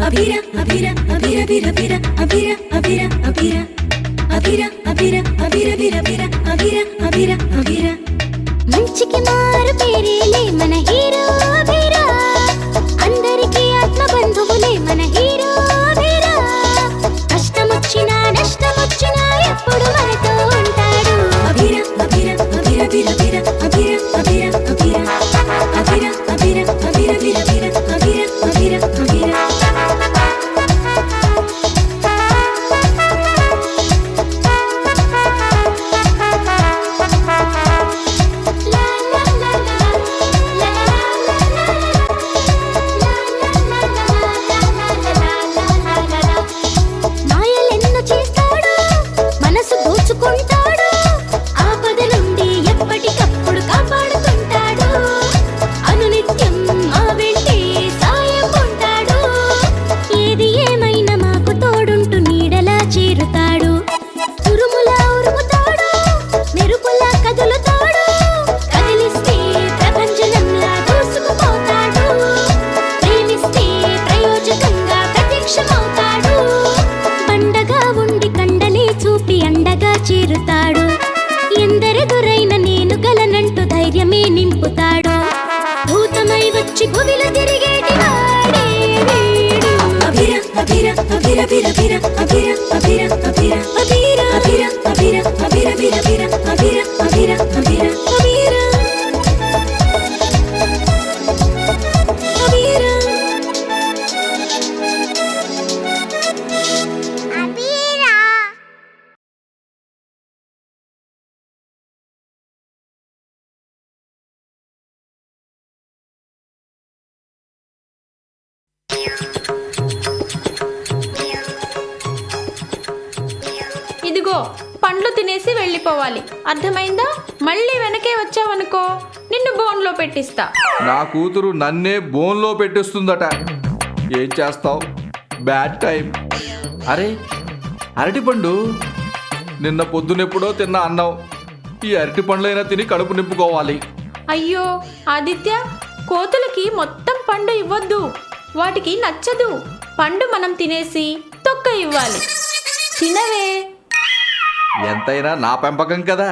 అభిరా అభిరా అభిరా బిర బిర అభిరా అభిరా అభిరా అభిరా అభిరా అభిరా బిర బిర అభిరా అభిరా అభిరా మంచికి మారు పేరేలే మన హీరో అభిరా అందరికీ ఆత్మ బంధువులే మన హీరో అభిరా కష్టమొచ్చినా నష్టమొచ్చినా ఎప్పుడు మనతో ఉంటాడు అభిరా అభిరా అభిరా బిర బిర అభిరా అభిరా అభిరా అభిరా అభిరా అభిరా బిర బిర అభిరా అభిరా అభిరా ఎందరెదురైన నేను గలనంటూ ధైర్యమే నింపుతాడు భూతమై వచ్చి భూమిలో తిరిగేటి వాడే వీడు అభిరా అభిరా అభిరా బిర బిర అభిరా అభిరా అభిరా అభిరా అభిరా అభిరా అభిరా బిర బిర అభిరా అభిరా అభిరా అభిరా అభిరా ఇదిగో పండ్లు తినేసి వెళ్ళిపోవాలి, అర్థమైందా? మళ్ళీ వెనకే వచ్చావనుకో నిన్ను బోన్లో పెట్టిస్తా. నా కూతురు నన్నే బోన్లో పెట్టిస్తుందట. ఏం చేస్తావు? Bad time. అరే అరటిపండు నిన్న పొద్దునెప్పుడో తిన్న అన్నం. ఈ అరటి పండ్లైనా తిని కడుపు నింపుకోవాలి. అయ్యో ఆదిత్య, కోతులకి మొత్తం పండు ఇవ్వద్దు, వాటికి నచ్చదు. పండు మనం తినేసి తొక్క ఇవ్వాలి. తినవే. ఎంతైనా నా పెంపకం కదా,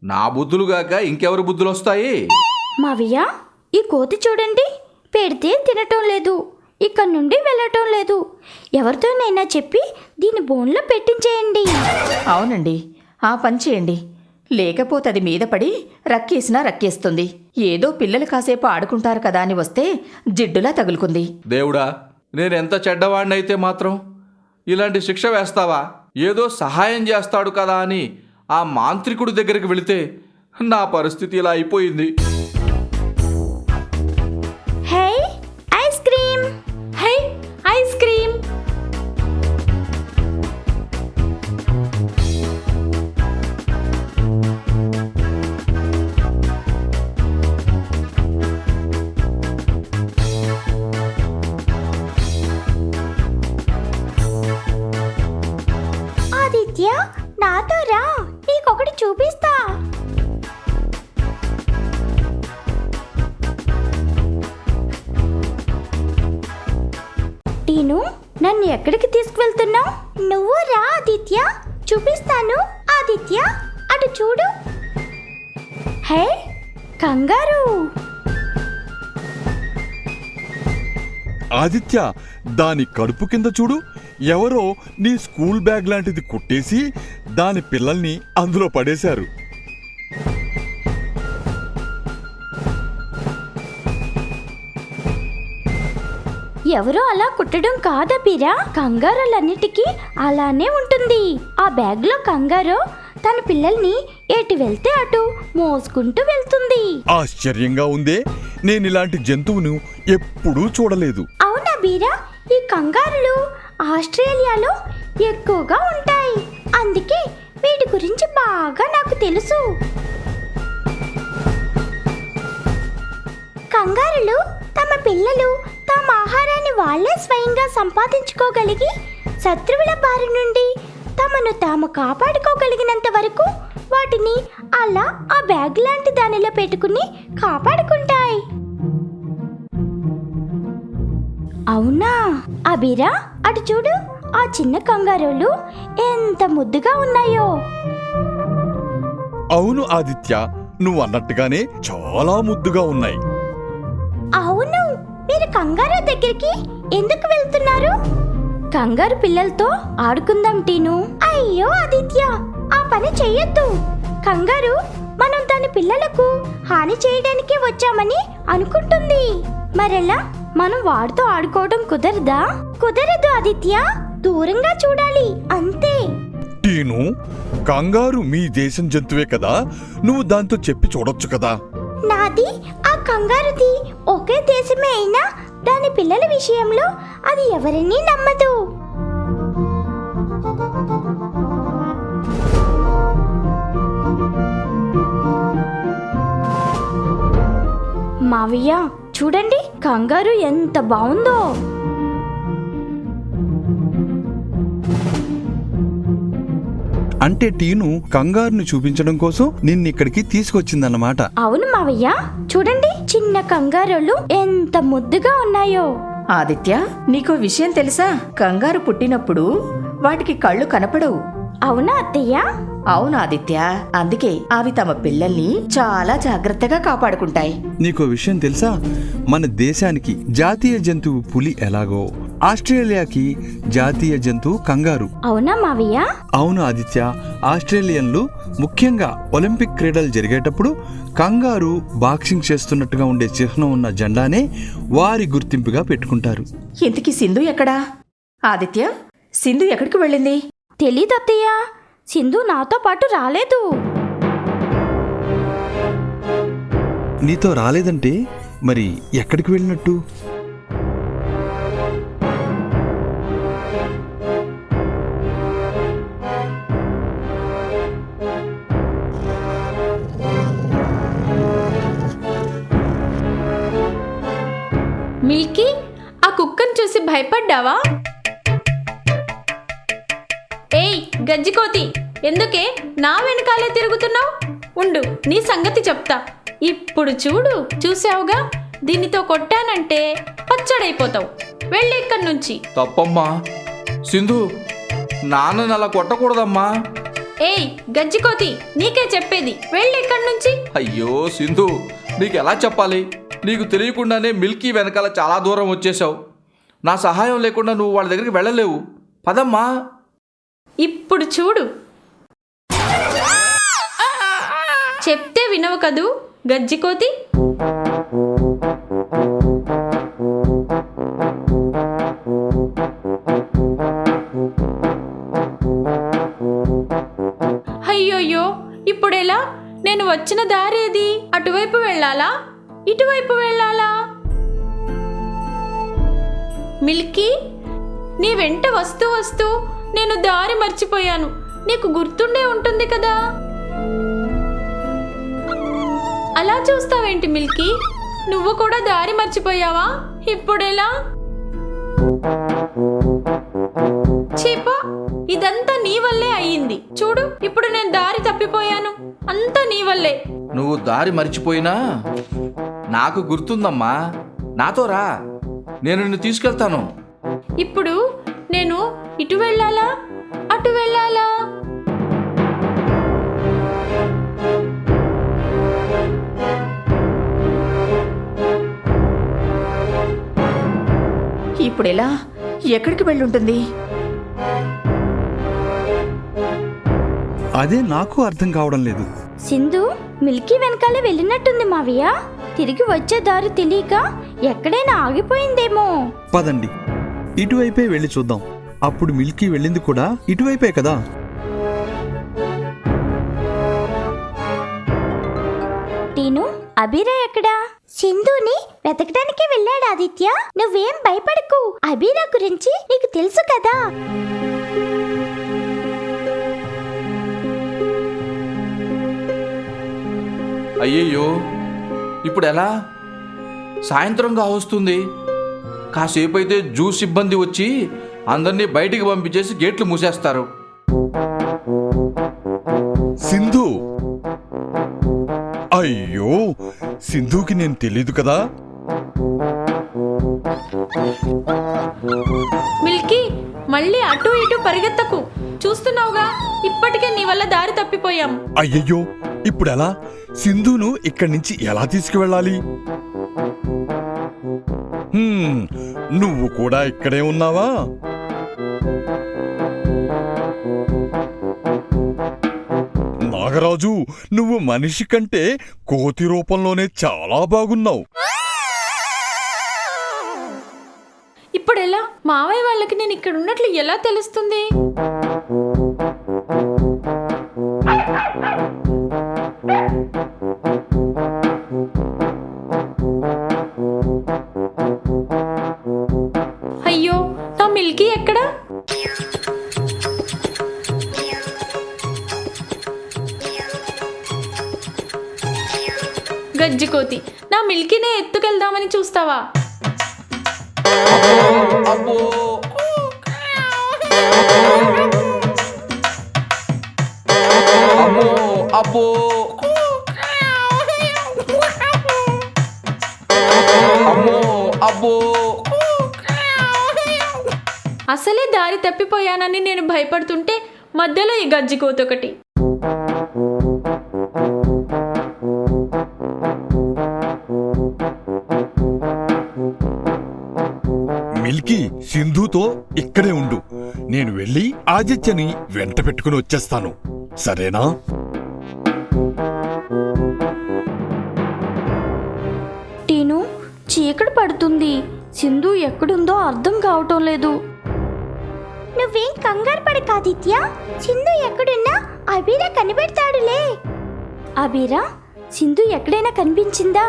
నా బుద్ధులు గాక ఇంకెవరి బుద్ధులు వస్తాయి? మావయ్య, ఈ కోతి చూడండి, పెడితే తినటం లేదు, ఇక్కడ నుండి వెళ్ళటం లేదు. ఎవరితోనైనా చెప్పి దీన్ని బోన్లో పెట్టించేయండి. అవునండి, ఆ పని చేయండి. లేకపోతే అది మీద పడి రక్కేసినా రక్కేస్తుంది. ఏదో పిల్లలు కాసేపు ఆడుకుంటారు కదా అని వస్తే జిడ్డులా తగులుకుంది. దేవుడా, నేనెంత చెడ్డవాడినైతే మాత్రం ఇలాంటి శిక్ష వేస్తావా? ఏదో సహాయం చేస్తాడు కదా అని ఆ మాంత్రికుడి దగ్గరికి వెళితే నా పరిస్థితి ఇలా అయిపోయింది. Hey ice cream, hi ice cream. Aditya నాతో రా, నీకొకటి చూపిస్తా. టీను, నన్ను ఎక్కడికి తీసుకువెళ్తున్నావు? నువ్వు రా ఆదిత్య, చూపిస్తాను. ఆదిత్య అటు చూడు. హే కంగారు. ఆదిత్య, దాని కడుపు కింద చూడు, ఎవరో నీ స్కూల్ బ్యాగ్ లాంటిది కుట్టేసి దాని పిల్లల్ని అందులో పడేశారు. ఎవరో అలా కుట్టడం కాదబీరా, కంగారులన్నిటికీ అలానే ఉంటుంది. ఆ బ్యాగ్లో కంగారు తన పిల్లల్ని ఎటు వెళ్తే అటు మోసుకుంటూ వెళ్తుంది. ఆశ్చర్యంగా ఉందే, నేనిలాంటి జంతువును ఎప్పుడూ చూడలేదు. అవునా బీరా, ఈ కంగారులు ఆస్ట్రేలియాలో ఎక్కువగా ఉంటాయి, అందుకే వీటి గురించి బాగా నాకు తెలుసు. కంగారులు తమ పిల్లలు తమ ఆహారాన్ని వాళ్ళే స్వయంగా సంపాదించుకోగలిగి శత్రువుల బారి నుండి తమను తాము కాపాడుకోగలిగినంత వరకు వాటిని అలా ఆ బ్యాగ్ లాంటి దానిలో పెట్టుకుని కాపాడుకుంటాయి. అవునా అభిరా, అటు చూడు, ఆ చిన్న కంగారులు ఎంత ముద్దుగా ఉన్నాయో. అవును ఆదిత్య, నువ్వు అన్నట్టుగానే చాలా ముద్దుగా ఉన్నాయి. అవును, మీరు కంగారు దగ్గరికి ఎందుకు వెళ్తున్నారు? కంగారు పిల్లలతో ఆడుకుందాం టీను. అయ్యో ఆదిత్య, ఆ పని చెయ్యొద్దు. కంగారు మనం దాని పిల్లలకు హాని చేయడానికి వచ్చామని అనుకుంటుంది. మరెలా? మనం వాడితో ఆడుకోవడం కుదరదా? కుదరదు ఆదిత్య, దూరంగా చూడాలి అంతే. టీను, కంగారు మీ దేశం జంతువే కదా, నువ్వు దాంతో చెప్పి చూడొచ్చు కదా. నాది ఆ కంగారుది ఒకే దేశమే అయినా దాని పిల్లల విషయంలో అది ఎవరినీ నమ్మదు. మావయ్య చూడండి, కంగారు ఎంత బాగుందో. అంటే టీను కంగారుని చూపించడం కోసం నిన్నిక్కడికి తీసుకొచ్చిందన్నమాట. అవును మావయ్య, చూడండి చిన్న కంగారులు ఎంత ముద్దుగా ఉన్నాయో. ఆదిత్య, నీకో విషయం తెలుసా? కంగారు పుట్టినప్పుడు వాటికి కళ్ళు కనపడవు. అవునా అత్తయ్య? అవును ఆదిత్య, అందుకే అవి తమ పిల్లల్ని చాలా జాగ్రత్తగా కాపాడుకుంటాయి. నీకో విషయం తెలుసా? మన దేశానికి జాతీయ జంతువు పులి ఎలాగో ఆస్ట్రేలియాకి జాతీయ జంతువు కంగారు. అవునా మావయ్య? అవును ఆదిత్య, ఆస్ట్రేలియన్లు ముఖ్యంగా ఒలింపిక్ క్రీడలు జరిగేటప్పుడు కంగారు బాక్సింగ్ చేస్తున్నట్టుగా ఉండే చిహ్నం ఉన్న జెండానే వారి గుర్తింపుగా పెట్టుకుంటారు. ఇంతకీ సింధు ఎక్కడా? ఆదిత్య, సింధు ఎక్కడికి వెళ్ళింది? తెలీదు అత్తయ్య, సింధు నాతో పాటు రాలేదు. నీతో రాలేదంటే మరి ఎక్కడికి వెళ్ళినట్టు? మిల్కీ, ఆ కుక్కను చూసి భయపడ్డావా? ఏయ్ గజ్జికోతి, ఎందుకే నా వెనకాలే తిరుగుతున్నావు? ఉండు, నీ సంగతి చెప్తా. ఇప్పుడు చూడు, చూసావుగా, దీనితో కొట్టానంటే పచ్చడైపోతావు. వెళ్ళి ఇక్కడి నుంచి. తప్పమ్మా సింధు, నాన్నని అలా కొట్టకూడదమ్మా. ఏయ్ గజ్జికోతి, నీకే చెప్పేది, వెళ్ళి ఇక్కడి నుంచి. అయ్యో సింధు, నీకు ఎలా చెప్పాలి? నీకు తెలియకుండానే మిల్కీ వెనకాల చాలా దూరం వచ్చేసావు. నా సహాయం లేకుండా నువ్వు వాళ్ళ దగ్గరికి వెళ్ళలేవు. పదమ్మా. ఇప్పుడు చూడు, చెప్తే వినవు కదూ గజ్జికోతి. అయ్యోయ్యో, ఇప్పుడెలా? నేను వచ్చిన దారేది? అటువైపు వెళ్ళాలా, ఇటువైపు వెళ్ళాలా? మిల్కీ, నీ వెంట వస్తూ వస్తూ నేను దారి మర్చిపోయాను. నీకు గుర్తుండే ఉంటుంది కదా. అలా చూస్తావేంటి మిల్కీ? నువ్వు కూడా దారి మర్చిపోయావా? ఇప్పుడెలా? చీపా, ఇదంతా నీ వల్లే అయ్యింది. చూడు, ఇప్పుడు నేను దారి తప్పిపోయాను. అంతా నీ వల్లే. నువ్వు దారి మర్చిపోయినా నాకు గుర్తుందమ్మా. నాతో రా, నేను నిన్ను తీసుకెళ్తాను. ఇప్పుడు నేను ఇటు వెళ్ళాలా, అటు వెళ్ళాలా? ఇప్పుడెలా? ఎక్కడికి వెళ్ళుంటుంది? అదే నాకు అర్థం కావడం లేదు. సింధు మిల్కీ వెనకాలే వెళ్ళినట్టుంది మావయ్య. తిరిగి వచ్చే దారి తెలియక ఎక్కడైనా ఆగిపోయిందేమో. పదండి, ఇటువైపే వెళ్ళి చూద్దాం. అప్పుడు మిల్కీ వెళ్ళింది కూడా ఇటువైపే కదా. టీను, అభిరా ఎక్కడా? సింధుని వెతకడానికి వెళ్ళాడు ఆదిత్య. నువ్వేం భయపడకు, అభిరా గురించి నీకు తెలుసు కదా. అయ్యయ్యో, ఇప్పుడు ఎలా? సాయంత్రంగా వస్తుంది. కాసేపు అయితే జూ సిబ్బంది వచ్చి అందరినీ బయటికి పంపించేసి గేట్లు మూసేస్తారు. సింధు, అయ్యో, సింధుకి నేను తెలీదు కదా. అటు ఇటు పరిగెత్తకు. చూస్తున్నావుగా, ఇప్పటికే నీ వల్ల దారి తప్పిపోయాం. అయ్యయ్యో, ఇప్పుడెలా? సింధును ఇక్కడి నుంచి ఎలా తీసుకువెళ్ళాలి? నువ్వు కూడా ఇక్కడే ఉన్నావా? నాగరాజు, నువ్వు మనిషి కంటే కోతి రూపంలోనే చాలా బాగున్నావు. ఇప్పుడెలా? మావయ్య వాళ్ళకి నేను ఇక్కడ ఉన్నట్లు ఎలా తెలుస్తుంది? అయ్యో, నా మిల్కీ ఎక్కడా? గజ్జికోతి, నా మిల్కీనే ఎత్తుకెళ్దామని చూస్తావా? అబ్బో, అబ్బో, అబ్బో, అమ్మో, అబ్బో. అసలే దారి తప్పిపోయానని నేను భయపడుతుంటే మధ్యలో ఈ గజ్జికోతి ఒకటి. మిల్కీ, సింధుతో ఇక్కడే ఉండు. నేను వెళ్ళి ఆదిత్యని వెంట పెట్టుకుని వచ్చేస్తాను, సరేనా? టీను, చీకటి పడుతుంది. సింధు ఎక్కడుందో అర్థం కావటం లేదు. నువ్వేం కంగారు పడక ఆదిత్య. సింధు ఎక్కడున్నా అబీరా కనిపెడతాడులే. అబీరా, సింధు ఎక్కడైనా కనిపించిందా?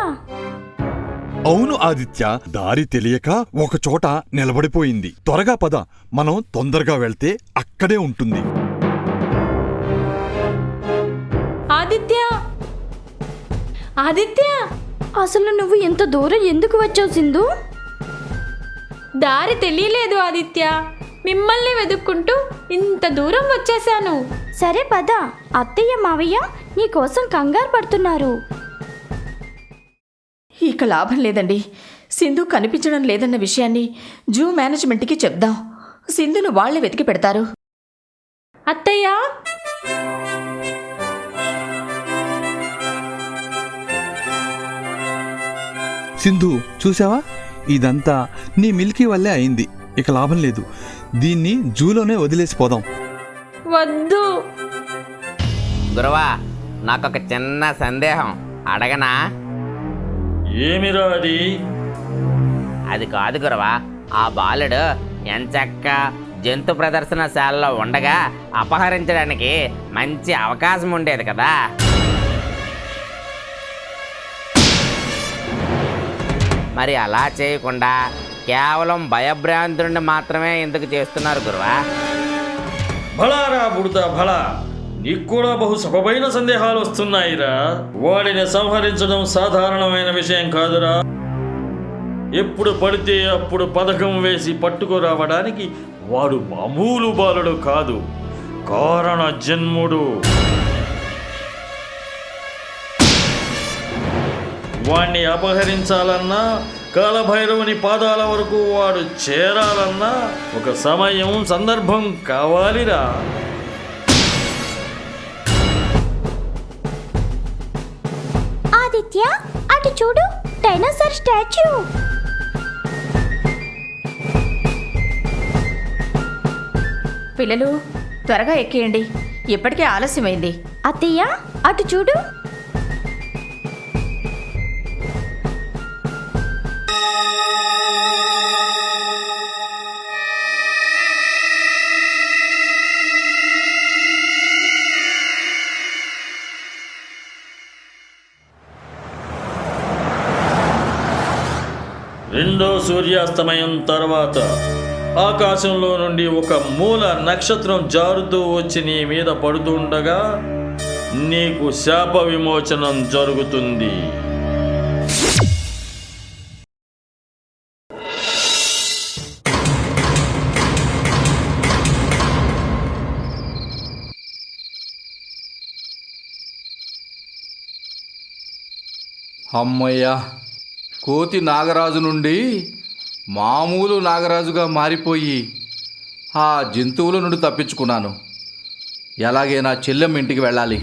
అవును ఆదిత్య, దారి తెలియక ఒక చోట నిలబడిపోయింది. త్వరగా పద, మనం తొందరగా వెళ్తే అక్కడే ఉంటుంది. ఆదిత్య, ఆదిత్య, అసలు నువ్వు ఇంత దూరం ఎందుకు వచ్చావు సింధు? దారి తెలియలేదు ఆదిత్య. మిమ్మల్ని వెతుక్కుంటూ ఇంత దూరం వచ్చేసాను. సరే పద, అత్తయ్య మావయ్య నీ కోసం కంగారు పడుతున్నారు. ఇక లాభం లేదండి. సింధు కనిపించడం లేదన్న విషయాన్ని జూ మేనేజ్మెంట్కి చెప్దాం. సింధును వాళ్లే వెతికి పెడతారు. అత్తయ్య, సింధు, చూసావా? ఇదంతా నీ మిల్కీ వల్లే అయింది. ఇక లాభం లేదు. దీన్ని జూలోనే వదిలేసిపోదాం. వద్దు గురవా, నాకొక చిన్న సందేహం, అడగనా? ఏమిరా అది? అది కాదు గురవా, ఆ బాలుడు ఎంచక్క జంతు ప్రదర్శనశాలలో ఉండగా అపహరించడానికి మంచి అవకాశం ఉండేది కదా. మరి అలా చేయకుండా కేవలం భయభ్రాంతుడిని మాత్రమే ఎందుకు చేస్తున్నారు గురువా? భళారా బుడతా భళా, నీకు కూడా బహు సబబైన సందేహాలు వస్తున్నాయిరా. వాడిని సంహరించడం సాధారణమైన విషయం కాదురా. ఎప్పుడు పడితే అప్పుడు పథకం వేసి పట్టుకురావడానికి వాడు మామూలు బాలుడు కాదు, కారణ జన్ముడు. వాణ్ణి అపహరించాలన్నా, కాలభైరవుని పాదాల వరకు వాడు చేరాలన్నా ఒక సమయం, సందర్భం కావాలిరా. ఆదిత్య, అటు చూడు, డైనోసార్ స్టాచ్యూ. పిల్లలు, త్వరగా ఎక్కేయండి, ఇప్పటికే ఆలస్యమైంది. అత్తయ్య, అటు చూడు. రెండో సూర్యాస్తమయం తర్వాత ఆకాశంలో నుండి ఒక మూల నక్షత్రం జారుతూ వచ్చి నీ మీద పడుతుండగా నీకు శాప విమోచనం జరుగుతుంది. అమ్మయ్యా, కోతి నాగరాజు నుండి మామూలు నాగరాజుగా మారిపోయి ఆ జంతువుల నుండి తప్పించుకున్నాను. ఎలాగైనా చెల్లెమ్మ ఇంటికి వెళ్ళాలి.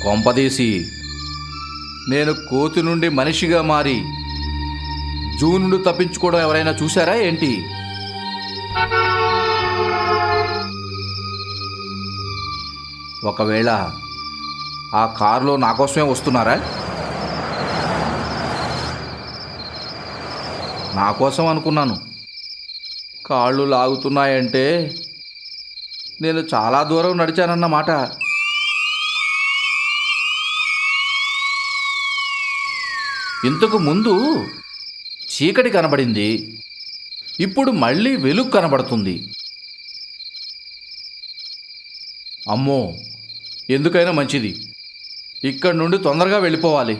కొంపదీసి నేను కోతి నుండి మనిషిగా మారి జూ నుండి తప్పించుకోవడం ఎవరైనా చూశారా ఏంటి? ఒకవేళ ఆ కారులో నా కోసమే వస్తున్నారా? నా కోసం అనుకున్నాను. కాళ్ళు లాగుతున్నాయంటే నేను చాలా దూరం నడిచానన్నమాట. ఇంతకు ముందు చీకటి కనబడింది, ఇప్పుడు మళ్ళీ వెలుగు కనబడుతుంది. అమ్మో, ఎందుకైనా మంచిది ఇక్కడి నుండి తొందరగా వెళ్ళిపోవాలి.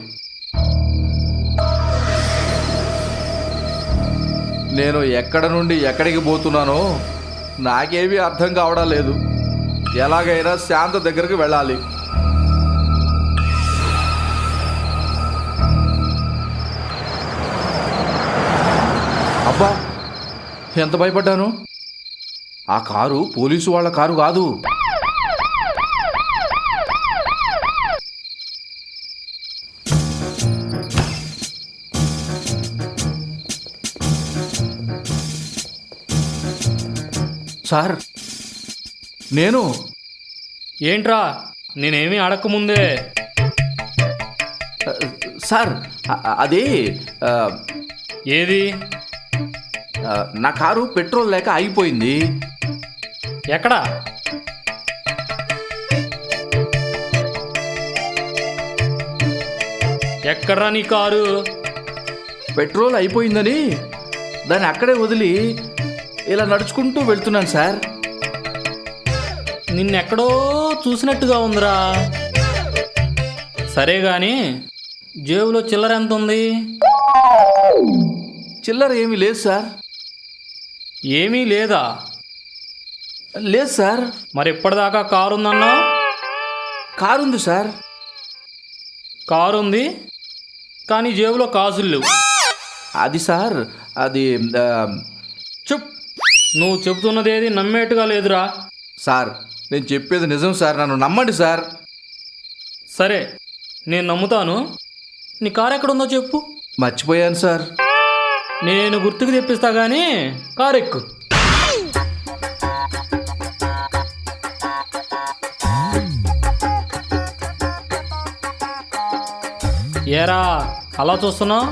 నేను ఎక్కడ నుండి ఎక్కడికి పోతున్నానో నాకేమీ అర్థం కావడం లేదు. ఎలాగైనా శాంత దగ్గరికి వెళ్ళాలి. అబ్బా, ఎంత భయపడ్డాను. ఆ కారు పోలీసు వాళ్ళ కారు కాదు. సార్, నేను ఏంట్రా నేనేమీ అడగకముందే? సార్, అది ఏది? నా కారు పెట్రోల్ లేక ఆగిపోయింది. ఎక్కడా? ఎక్కడ్రా నీ కారు? పెట్రోల్ అయిపోయిందని దాన్ని అక్కడే వదిలి ఇలా నడుచుకుంటూ వెళ్తున్నాను సార్. నిన్నెక్కడో చూసినట్టుగా ఉందిరా. సరే గాని జేబులో చిల్లర ఎంత ఉంది? చిల్లర ఏమీ లేదు సార్. ఏమీ లేదా? లేదు సార్. మరి ఇప్పటిదాకా కారు ఉందన్నా? కారు ఉంది సార్. కారు ఉంది కానీ జేబులో కాసులు లేవు. అది సార్, అది చెప్, నువ్వు చెబుతున్నది ఏది నమ్మేట్టుగా లేదురా. సార్, నేను చెప్పేది నిజం సార్, నన్ను నమ్మండి సార్. సరే, నేను నమ్ముతాను. నీ కారు ఎక్కడుందో చెప్పు. మర్చిపోయాను సార్. నేను గుర్తుకు తెప్పిస్తా కానీ కారు ఎక్కు. ఏరా అలా చూస్తున్నావు?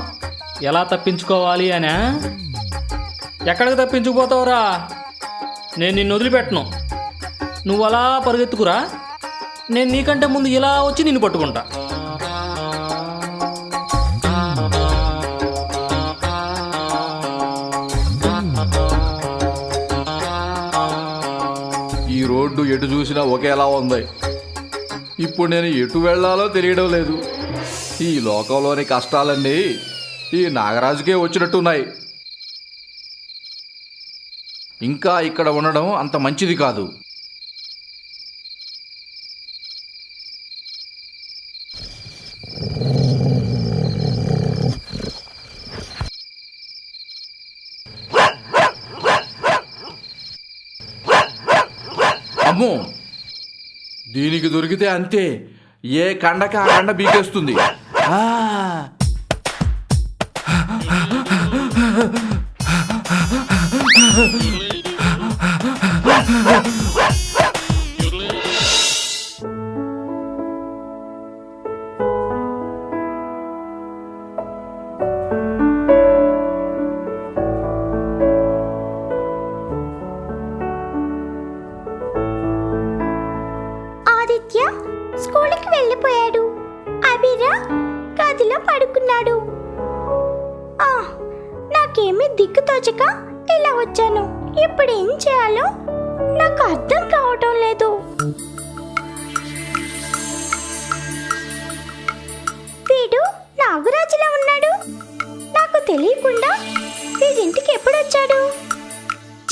ఎలా తప్పించుకోవాలి అనే? ఎక్కడికి తప్పించుకుపోతావురా? నేను నిన్ను వదిలిపెట్టను. నువ్వు అలా పరిగెత్తుకురా, నేను నీకంటే ముందు ఇలా వచ్చి నిన్ను పట్టుకుంటా. ఈ రోడ్డు ఎటు చూసినా ఒకేలా ఉంది. ఇప్పుడు నేను ఎటు వెళ్ళాలో తెలియడం లేదు. ఈ లోకంలోని కష్టాలన్నీ ఈ నాగరాజుకే వచ్చినట్టున్నాయి. ఇంకా ఇక్కడ ఉండడం అంత మంచిది కాదు. అమ్మో, దీనికి దొరికితే అంతే, ఏ కండకి ఆ కండ బీకేస్తుంది. ఆదిత్య స్కూల్కి వెళ్ళిపోయాడు. అభిరా గదిలో పడుకున్నాడు. నాకేమీ దిక్కు తోచక ఇలా వచ్చాను. ఇప్పుడు ఏం చేయాలో నాకు అర్థం కావటం లేదు. వీడు నాగరాజులా ఉన్నాడు. నాకు తెలియకుండా వీడింటికి ఎప్పుడు వచ్చాడు?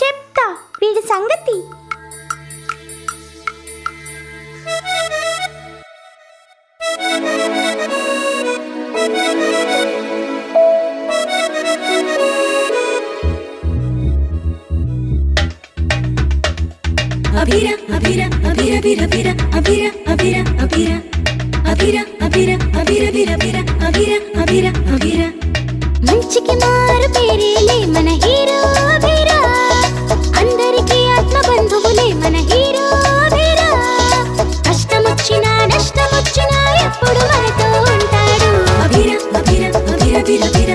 చెప్తా వీడి సంగతి. అభిర అభిర బిర బిర అభిర అభిర అభిర అభిర అభిర అభిర బిర బిర అభిర అభిర అభిర మంచికి మారు పేరేలే మన హీరో అభిర అందరికీ ఆత్మ బంధువులే మన హీరో అభిర కష్టమొచ్చినా నష్టమొచ్చినా ఎప్పుడు మనతో ఉంటాడు అభిర అభిర అభిర బిర బిర